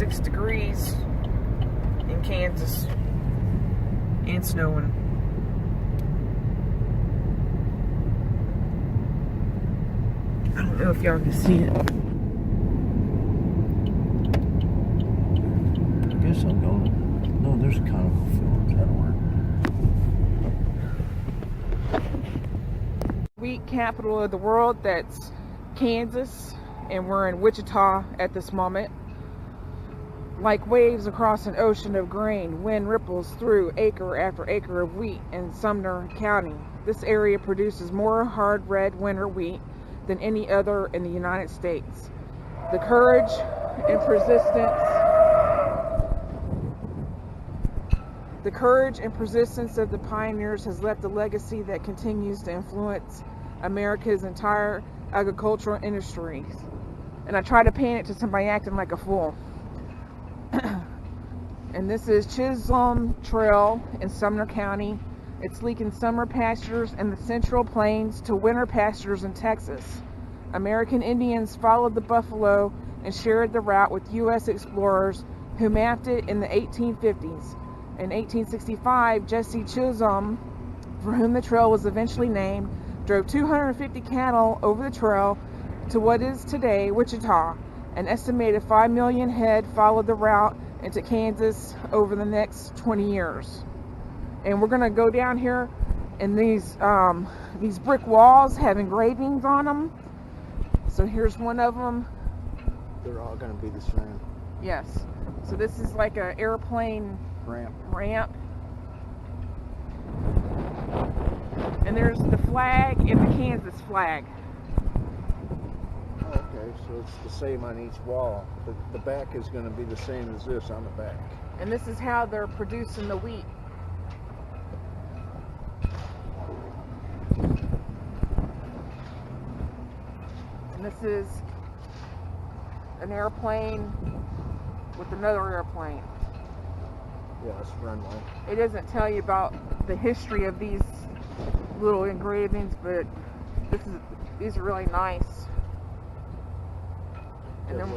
6 degrees in Kansas and snowing. I don't know if y'all can see it. I guess I'll go. No, there's a carnival field. That'll work. Wheat capital of the world, that's Kansas, and we're in Wichita at this moment. Like waves across an ocean of grain, wind ripples through acre after acre of wheat in Sumner County. This area produces more hard red winter wheat than any other in the United States. The courage and persistence of the pioneers has left a legacy that continues to influence America's entire agricultural industry. And I try to paint it to somebody acting like a fool. And this is Chisholm Trail in Sumner County. It's leaking summer pastures in the Central Plains to winter pastures in Texas. American Indians followed the buffalo and shared the route with U.S. explorers who mapped it in the 1850s. In 1865, Jesse Chisholm, for whom the trail was eventually named, drove 250 cattle over the trail to what is today Wichita. An estimated 5 million head followed the route into Kansas over the next 20 years. And we're gonna go down here, and these brick walls have engravings on them. So here's one of them. They're all gonna be the same. Yes. So this is like an airplane ramp. And there's the flag and the Kansas flag. Oh, okay, so it's the same on each wall. The back is going to be the same as this on the back. And this is how they're producing the wheat. And this is an airplane with another airplane. Yeah, it's runway. It doesn't tell you about the history of these little engravings, but these are really nice. And then,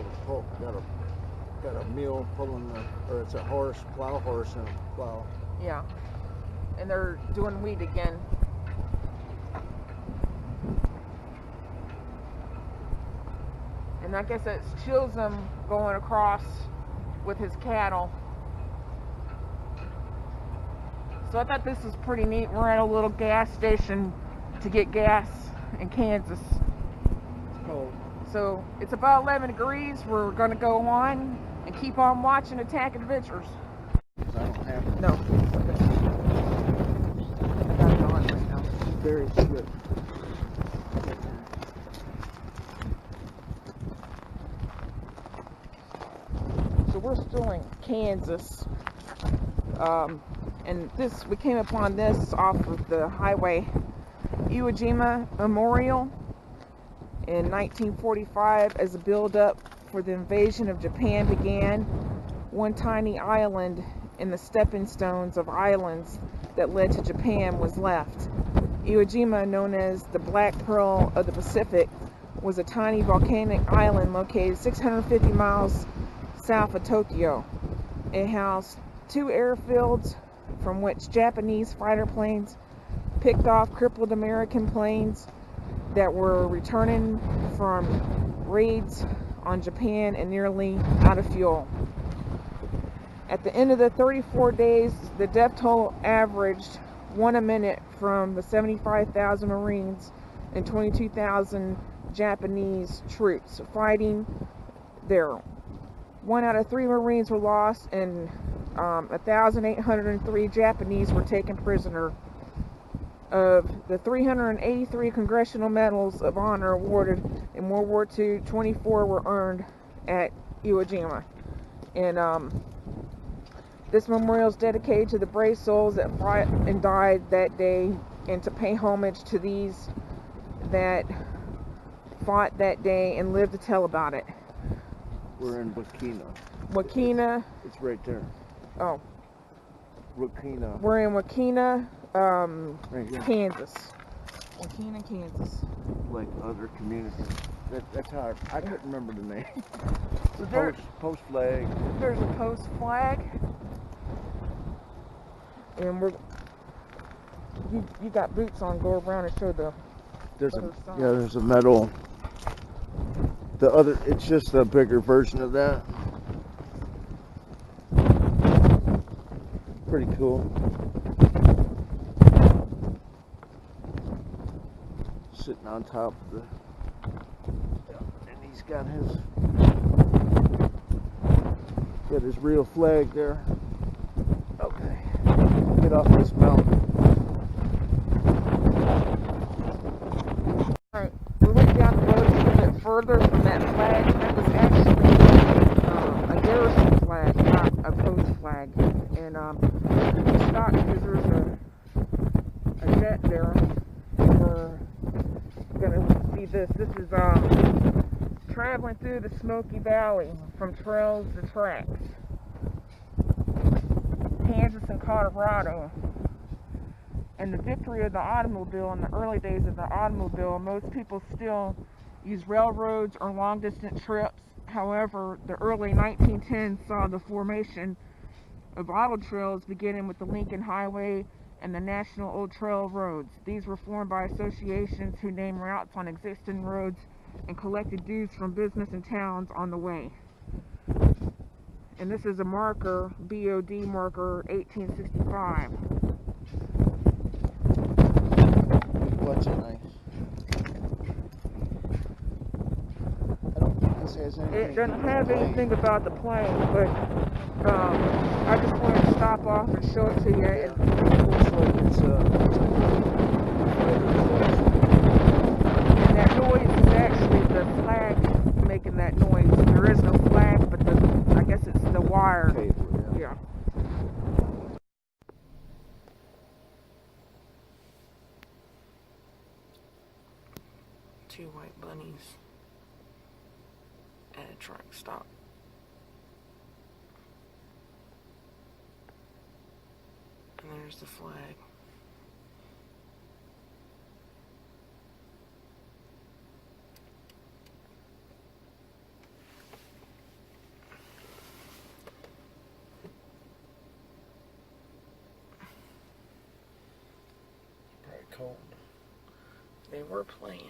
got a mule pulling or it's a plow horse and a plow. Yeah, and they're doing wheat again. And I guess that's Chisholm going across with his cattle. So I thought this was pretty neat. We're at a little gas station to get gas in Kansas. It's cold. So it's about 11 degrees. We're going to go on and keep on watching Attack Adventures. I don't have it. No. Okay. I got it on right now. Very good. So we're still in Kansas. And we came upon this off of the highway, Iwo Jima Memorial, in 1945 as a build-up for the invasion of Japan began. One tiny island in the stepping stones of islands that led to Japan was left. Iwo Jima, known as the Black Pearl of the Pacific, was a tiny volcanic island located 650 miles south of Tokyo. It housed 2 airfields from which Japanese fighter planes picked off crippled American planes that were returning from raids on Japan and nearly out of fuel. At the end of the 34 days, the death toll averaged 1 a minute from the 75,000 Marines and 22,000 Japanese troops fighting there. 1 out of 3 Marines were lost, and 1,803 Japanese were taken prisoner. Of the 383 Congressional Medals of Honor awarded in World War II, 24 were earned at Iwo Jima. And this memorial is dedicated to the brave souls that fought and died that day, and to pay homage to these that fought that day and lived to tell about it. We're in Wakina. Wakina. It's right there. Oh. Wakina. We're in Wakina, right here. Kansas. Wakina, Kansas. Like other communities. That's how I couldn't remember the name. So there, Post flag. there's a post flag, and you got boots on. Go around and show the. There's a metal. It's just a bigger version of that. Pretty cool. Sitting on top of the, and he's got his real flag there. Okay, get off this mountain. Alright, we went down the road a little bit further from that flag, and that was actually a garrison flag, not a post flag. And we stopped because there was a jet there. We're gonna see this. This is traveling through the Smoky Valley from Trills to Tracks, Kansas and Colorado. And the victory of the automobile in the early days of the automobile, most people still use railroads or long distance trips. However, the early 1910s saw the formation of auto trails beginning with the Lincoln Highway and the National Old Trail Roads. These were formed by associations who named routes on existing roads and collected dues from business and towns on the way. And this is a marker, BOD marker 1865. What's it nice? I don't think this has anything. It doesn't have anything about the plane, but I just wanted to stop off and show it to you. It looks like it's and that noise is actually the flag making that noise. There is no flag, but I guess it's the wire. cable, Yeah. Two white bunnies at a truck stop. And there's the flag. Very cold. They were playing.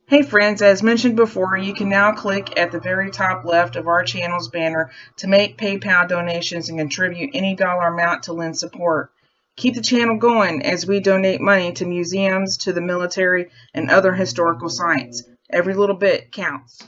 Hey friends, as mentioned before, you can now click at the very top left of our channel's banner to make PayPal donations and contribute any dollar amount to lend support. Keep the channel going as we donate money to museums, to the military, and other historical sites. Every little bit counts.